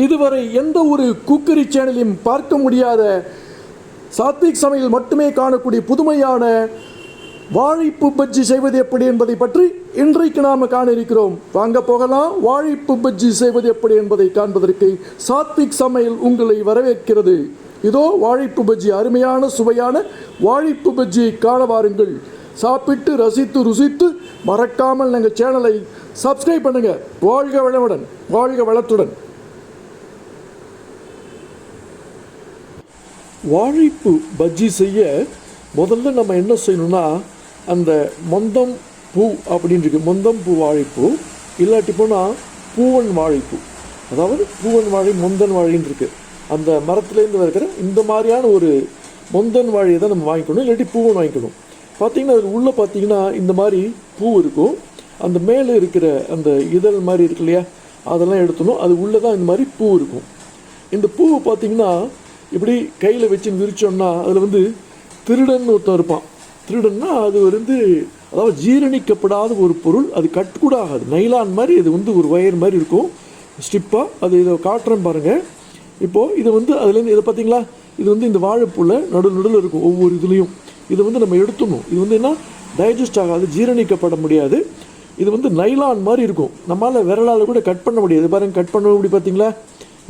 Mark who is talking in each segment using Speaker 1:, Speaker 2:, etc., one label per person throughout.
Speaker 1: இதுவரை எந்த ஒரு குக்கரி சேனலையும் பார்க்க முடியாத சாத்விக் சமையல் மட்டுமே காணக்கூடிய புதுமையான வாழைப்பூ பஜ்ஜி செய்வது எப்படி என்பதை பற்றி இன்றைக்கு நாம் காண இருக்கிறோம். வாங்க போகலாம். வாழைப்பூ பஜ்ஜி செய்வது எப்படி என்பதை காண்பதற்கு சாத்விக் சமையல் உங்களை வரவேற்கிறது. இதோ வாழைப்பூ பஜ்ஜி, அருமையான சுவையான வாழைப்பூ பஜ்ஜியை காண வாருங்கள். சாப்பிட்டு ரசித்து ருசித்து மறக்காமல் எங்கள் சேனலை சப்ஸ்கிரைப் பண்ணுங்கள். வாழ்க வளமுடன், வாழ்க வளத்துடன். வாழைப்பூ பஜ்ஜி செய்ய முதல்ல நம்ம என்ன செய்யணும்னா, அந்த மொந்தம் பூ அப்படின்னு இருக்கு, மொந்தம் பூ வாழைப்பூ, இல்லாட்டி போனால் பூவன் வாழைப்பூ, அதாவது பூவன் வாழை மொந்தன் வாழைன்னு இருக்குது. அந்த மரத்துலேருந்து இருக்கிற இந்த மாதிரியான ஒரு மொந்தன் வாழையை தான் நம்ம வாங்கிக்கணும், இல்லாட்டி பூவன் வாங்கிக்கணும். பார்த்திங்கன்னா அதில் உள்ளே பார்த்திங்கன்னா இந்த மாதிரி பூ இருக்கும். அந்த மேலே இருக்கிற அந்த இதழ் மாதிரி இருக்கு இல்லையா, அதெல்லாம் எடுத்துணும். அது உள்ளே தான் இந்த மாதிரி பூ இருக்கும். இந்த பூவை பார்த்திங்கன்னா இப்படி கையில் வச்சு விரிச்சோம்னா அதில் திருடன் ஒருத்தன் இருப்பான். திருடன்னா அது அதாவது ஜீரணிக்கப்படாத ஒரு பொருள், அது கட் கூட ஆகாது, நைலான் மாதிரி. இது ஒரு வயர் மாதிரி இருக்கும், ஸ்டிப்பாக. அது இதை காட்டுறேன் பாருங்கள். இப்போது இது அதுலேருந்து இதை பார்த்தீங்களா, இது இந்த வாழைப்பூவில் நடுவில் இருக்கும் ஒவ்வொரு இதுலேயும். இது நம்ம எடுத்துடணும். இது என்ன, டைஜஸ்ட் ஆகாது, ஜீரணிக்கப்பட முடியாது. இது நைலான் மாதிரி இருக்கும், நம்மளால் விரலால் கூட கட் பண்ண முடியாது. பாருங்கள், கட் பண்ண அப்படி பார்த்தீங்களா,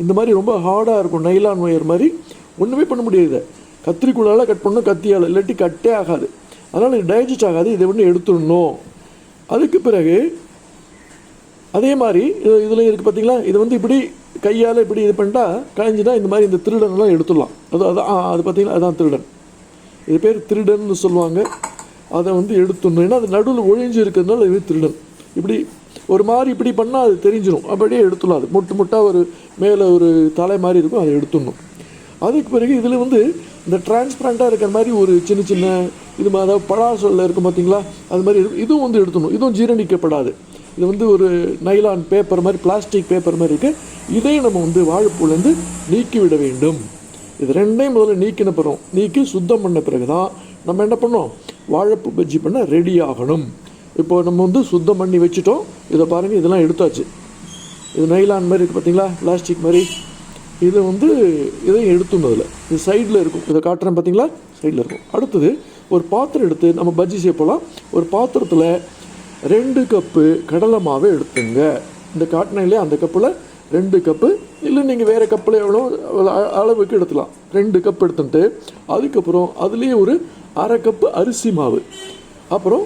Speaker 1: இந்த மாதிரி ரொம்ப ஹார்டாக இருக்கும், நைலான் ஒயர் மாதிரி. ஒன்றுமே பண்ண முடியாது. கத்திரிக்குள்ளால் கட் பண்ணணும், கத்தியால், இல்லாட்டி கட்டே ஆகாது. அதனால் இது டைஜஸ்ட் ஆகாது. இதை எடுத்துடணும். அதுக்கு பிறகு அதே மாதிரி இதில் இருக்குது பார்த்தீங்களா, இது இப்படி கையால் இப்படி இது பண்ணிட்டா களைஞ்சிட்டா இந்த மாதிரி இந்த திருடனெல்லாம் எடுத்துடலாம். அது பார்த்தீங்கன்னா அதுதான் திருடன். இது பேர் திருடன்னு சொல்லுவாங்க. அதை எடுத்துடணும். ஏன்னா அது நடுவில் ஒழிஞ்சு இருக்கிறதுனால இது திருடன். இப்படி ஒரு மாதிரி இப்படி பண்ணால் அது தெரிஞ்சிடும், அப்படியே எடுத்துடலாம். அது முட்டாக ஒரு மேலே ஒரு தலை மாதிரி இருக்கும், அதை எடுத்துடணும். அதுக்கு பிறகு இதில் இந்த டிரான்ஸ்பரண்ட்டாக இருக்கிற மாதிரி ஒரு சின்ன சின்ன இது, அதாவது பழாசொல்ல இருக்கும் பார்த்தீங்களா, அது மாதிரி இருக்கும். இதுவும் எடுத்துடணும். இதுவும் ஜீரணிக்கப்படாது. இது ஒரு நைலான் பேப்பர் மாதிரி, பிளாஸ்டிக் பேப்பர் மாதிரி இருக்குது. இதையும் நம்ம வாழைப்பூலேருந்து நீக்கி விட வேண்டும். இது ரெண்டையும் முதல்ல நீக்கி சுத்தம் பண்ண பிறகு தான் நம்ம என்ன பண்ணோம், வாழைப்பூ பஜ்ஜி பண்ண ரெடி ஆகணும். இப்போது நம்ம சுத்தம் பண்ணி வச்சுட்டோம். இதை பாருங்கள், இதெல்லாம் எடுத்தாச்சு. இது நைலான் மாதிரி இருக்குது பார்த்தீங்களா, பிளாஸ்டிக் மாதிரி. இது இதையும் எடுத்துணும். அதில் இது சைடில் இருக்கும், இதை காட்டுறேன் பார்த்தீங்களா, சைடில் இருக்கும். அடுத்தது ஒரு பாத்திரம் எடுத்து நம்ம பஜ்ஜி செய்ய போகலாம். ஒரு பாத்திரத்தில் 2 கப்பு கடலை மாவு எடுத்துங்க. இந்த காட்டினிலே அந்த கப்பில் 2 கப்பு, இல்லை நீங்கள் வேறு கப்பில் எவ்வளோ அளவுக்கு எடுத்துக்கலாம். 2 கப் எடுத்துட்டு அதுக்கப்புறம் அதுலேயே ஒரு 1/2 கப்பு அரிசி மாவு, அப்புறம்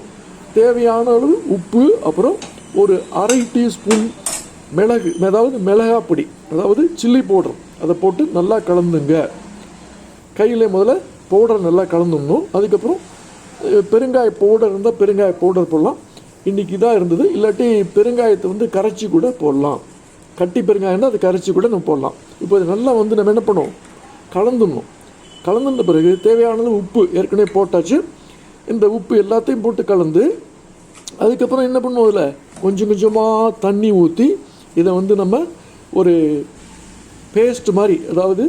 Speaker 1: தேவையான அளவு உப்பு, அப்புறம் ஒரு 1/2 டீஸ்பூன் மிளகு, அதாவது மிளகாப்பொடி, அதாவது சில்லி பவுடர், அதை போட்டு நல்லா கலந்துங்க. கையில் முதல்ல பவுடர் நல்லா கலந்துடணும். அதுக்கப்புறம் பெருங்காய பவுடர் இருந்தால் பெருங்காய பவுடர் போடலாம். இன்றைக்கி இதாக இருந்தது. இல்லாட்டி பெருங்காயத்தை கரைச்சி கூட போடலாம். கட்டி பெருங்காயம்னா அது கரைச்சி கூட நம்ம போடலாம். இப்போ இது நல்லா நம்ம என்ன பண்ணுவோம், கலந்துடணும். கலந்துட்ட பிறகு தேவையானது உப்பு ஏற்கனவே போட்டாச்சு. இந்த உப்பு எல்லாத்தையும் போட்டு கலந்து அதுக்கப்புறம் என்ன பண்ணுவோம், அதில் கொஞ்சம் கொஞ்சமாக தண்ணி ஊற்றி இதை நம்ம ஒரு பேஸ்ட் மாதிரி, அதாவது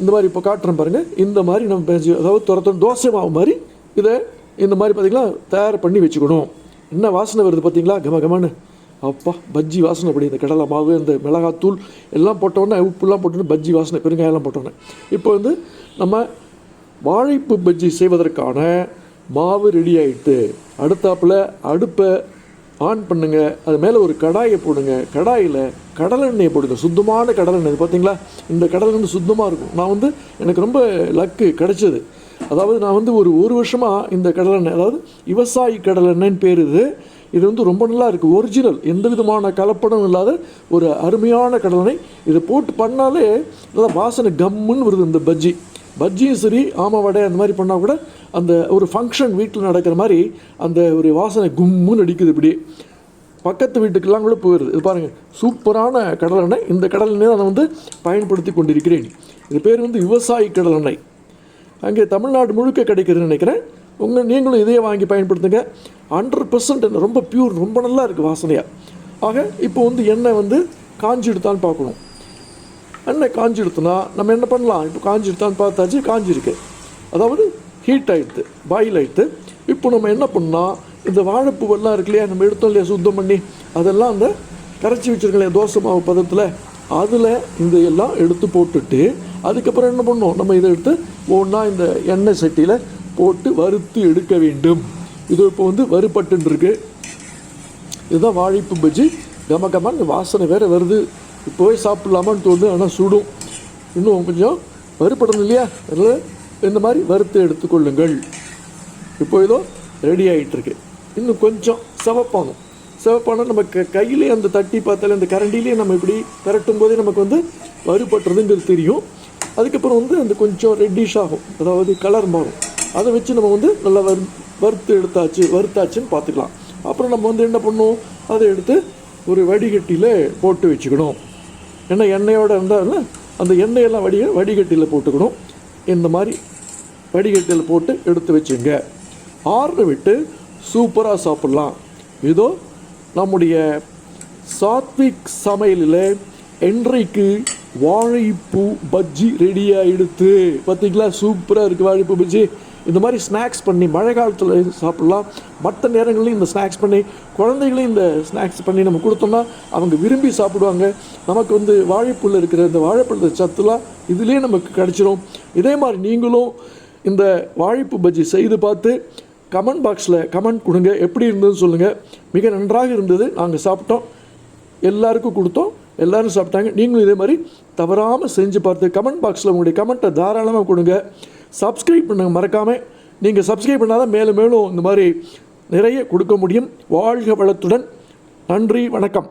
Speaker 1: இந்த மாதிரி இப்போ காட்டுறேன் பாருங்கள், இந்த மாதிரி நம்ம பேசி, அதாவது தோசை மாவு மாதிரி இதை இந்த மாதிரி பார்த்திங்களா தயார் பண்ணி வச்சுக்கணும். என்ன வாசனை வருது பார்த்தீங்களா, கமகமான, அப்பா பஜ்ஜி வாசனை. அப்படி இந்த கடலை மாவு, இந்த மிளகாத்தூள் எல்லாம் போட்டோன்னே, உப்புலாம் போட்டோன்னே பஜ்ஜி வாசனை, பெருங்காயெல்லாம் போட்டோன்னே. இப்போ நம்ம வாழைப்பூ பஜ்ஜி செய்வதற்கான மாவு ரெடி ஆகிட்டு, அடுத்தாப்பில் அடுப்பை ஆன் பண்ணுங்க. அது மேலே ஒரு கடாயை போடுங்க. கடாயில் கடலெண்ணெயை போடுங்க, சுத்தமான கடலெண்ணெய். பார்த்தீங்களா, இந்த கடலெண்ணெய் சுத்தமாக இருக்கும். நான் எனக்கு ரொம்ப லக்கு கிடச்சிது. அதாவது நான் ஒரு வருஷமாக இந்த கடலெண்ணெய், அதாவது விவசாயி கடலெண்ணெய்ன்னு பேர். இது ரொம்ப நல்லா இருக்குது, ஒரிஜினல், எந்த விதமான கலப்படம் இல்லாத ஒரு அருமையான கடலெண்ணெய். இதை போட்டு பண்ணாலே நல்லா வாசனை கம்முன்னு வருது. இந்த பஜ்ஜியும் சரி, வடை அந்த மாதிரி பண்ணால் கூட அந்த ஒரு ஃபங்க்ஷன் வீட்டில் நடக்கிற மாதிரி அந்த ஒரு வாசனை கும்முன்னு அடிக்குது. இப்படி பக்கத்து வீட்டுக்கெல்லாம் கூட போயிடுது. இது பாருங்கள், சூப்பரான கடலெண்ணெய். இந்த கடலெண்ணெய் தான் நான் பயன்படுத்தி கொண்டிருக்கிறேன். இது பேர் விவசாயி கடலெண்ணெய். அங்கே தமிழ்நாடு முழுக்க கிடைக்கிறதுன்னு நினைக்கிறேன். நீங்களும் இதையே வாங்கி பயன்படுத்துங்க. 100% ரொம்ப பியூர், ரொம்ப நல்லா இருக்குது வாசனையாக. ஆக இப்போ எண்ணெய் காஞ்சி எடுத்தான்னு பார்க்கணும். எண்ணெய் காஞ்சி எடுத்தோன்னா நம்ம என்ன பண்ணலாம், இப்போ காஞ்சி எடுத்தான்னு பார்த்தாச்சு, காஞ்சிருக்கு, அதாவது ஹீட் ஆகிடுது, பாயில் ஆகிடுது. இப்போ நம்ம என்ன பண்ணால், இந்த வாழைப்பூவெல்லாம் இருக்கு இல்லையா, நம்ம எடுத்தோம் இல்லையா சுத்தம் பண்ணி, அதெல்லாம் அந்த கரைச்சி வச்சுருக்கோம் இல்லையா தோசை மாவு பதத்தில், அதில் இந்த எல்லாம் எடுத்து போட்டுட்டு அதுக்கப்புறம் என்ன பண்ணணும், நம்ம இதை எடுத்து ஒன்றா இந்த எண்ணெய் சட்டியில் போட்டு வறுத்து எடுக்க வேண்டும். இது இப்போ வந்து வறுபட்டுருக்கு. இதுதான் வாழைப்பூ பஜ்ஜி. கமகமான வாசனை வேறு வருது. இப்போவே சாப்பிட்லாமான்னு தோணுது, ஆனால் சுடும். இன்னும் கொஞ்சம் வறுபடணும் இல்லையா, அதனால் இந்த மாதிரி வறுத்து எடுத்துக்கொள்ளுங்கள். இப்போ ஏதோ ரெடி ஆகிட்டுருக்கு. இன்னும் கொஞ்சம் சிவப்பாகும். சிவப்பானால் நம்ம கையிலே அந்த தட்டி பார்த்தாலே அந்த கரண்டிலே நம்ம இப்படி திரட்டும் போதே நமக்கு வந்து வறுபட்டுறதுங்கிறது தெரியும். அதுக்கப்புறம் வந்து அந்த கொஞ்சம் ரெட்டிஷ் ஆகும், அதாவது கலர் மாறும். அதை வச்சு நம்ம வந்து நல்லா வறுத்தாச்சுன்னு பார்த்துக்கலாம். அப்புறம் நம்ம வந்து என்ன பண்ணணும், அதை எடுத்து ஒரு வடிகட்டியில் போட்டு வச்சுக்கணும். ஏன்னா எண்ணெயோடு இருந்தால் அந்த எண்ணெயெல்லாம் வடிகட்டியில் போட்டுக்கணும். இந்த மாதிரி வடிகட்டியில் போட்டு எடுத்து வச்சுங்க. ஆற விட்டு சூப்பராக சாப்பிட்லாம். இதோ நம்முடைய சாத்விக் சமையலில் இன்றைக்கு வாழைப்பூ பஜ்ஜி ரெடி ஆகிடுத்து. பார்த்திங்களா, சூப்பராக இருக்குது வாழைப்பூ பஜ்ஜி. இந்த மாதிரி ஸ்நாக்ஸ் பண்ணி மழை காலத்தில் சாப்பிட்லாம். மற்ற நேரங்களையும் இந்த ஸ்நாக்ஸ் பண்ணி குழந்தைகளையும் இந்த ஸ்நாக்ஸ் பண்ணி நம்ம கொடுத்தோம்னா அவங்க விரும்பி சாப்பிடுவாங்க. நமக்கு வந்து வாழைப்பூவில் இருக்கிற இந்த வாழைப்பழ சத்துலாம் இதுலேயே நமக்கு கிடச்சிரும். இதே மாதிரி நீங்களும் இந்த வாழைப்பூ பஜ்ஜி செய்து பார்த்து கமெண்ட் பாக்ஸில் கமெண்ட் கொடுங்க. எப்படி இருந்ததுன்னு சொல்லுங்கள். மிக நன்றாக இருந்தது, நாங்கள் சாப்பிட்டோம், எல்லாருக்கும் கொடுத்தோம், எல்லோரும் சாப்பிட்டாங்க. நீங்களும் இதே மாதிரி தவறாமல் செஞ்சு பார்த்து கமெண்ட் பாக்ஸில் உங்களுடைய கமெண்ட்டை தாராளமாக கொடுங்க. சப்ஸ்கிரைப் பண்ணுங்கள் மறக்காமல். நீங்கள் சப்ஸ்கிரைப் பண்ணால் தான் மேலும் மேலும் இந்த மாதிரி நிறைய கொடுக்க முடியும். வாழ்க வளத்துடன். நன்றி, வணக்கம்.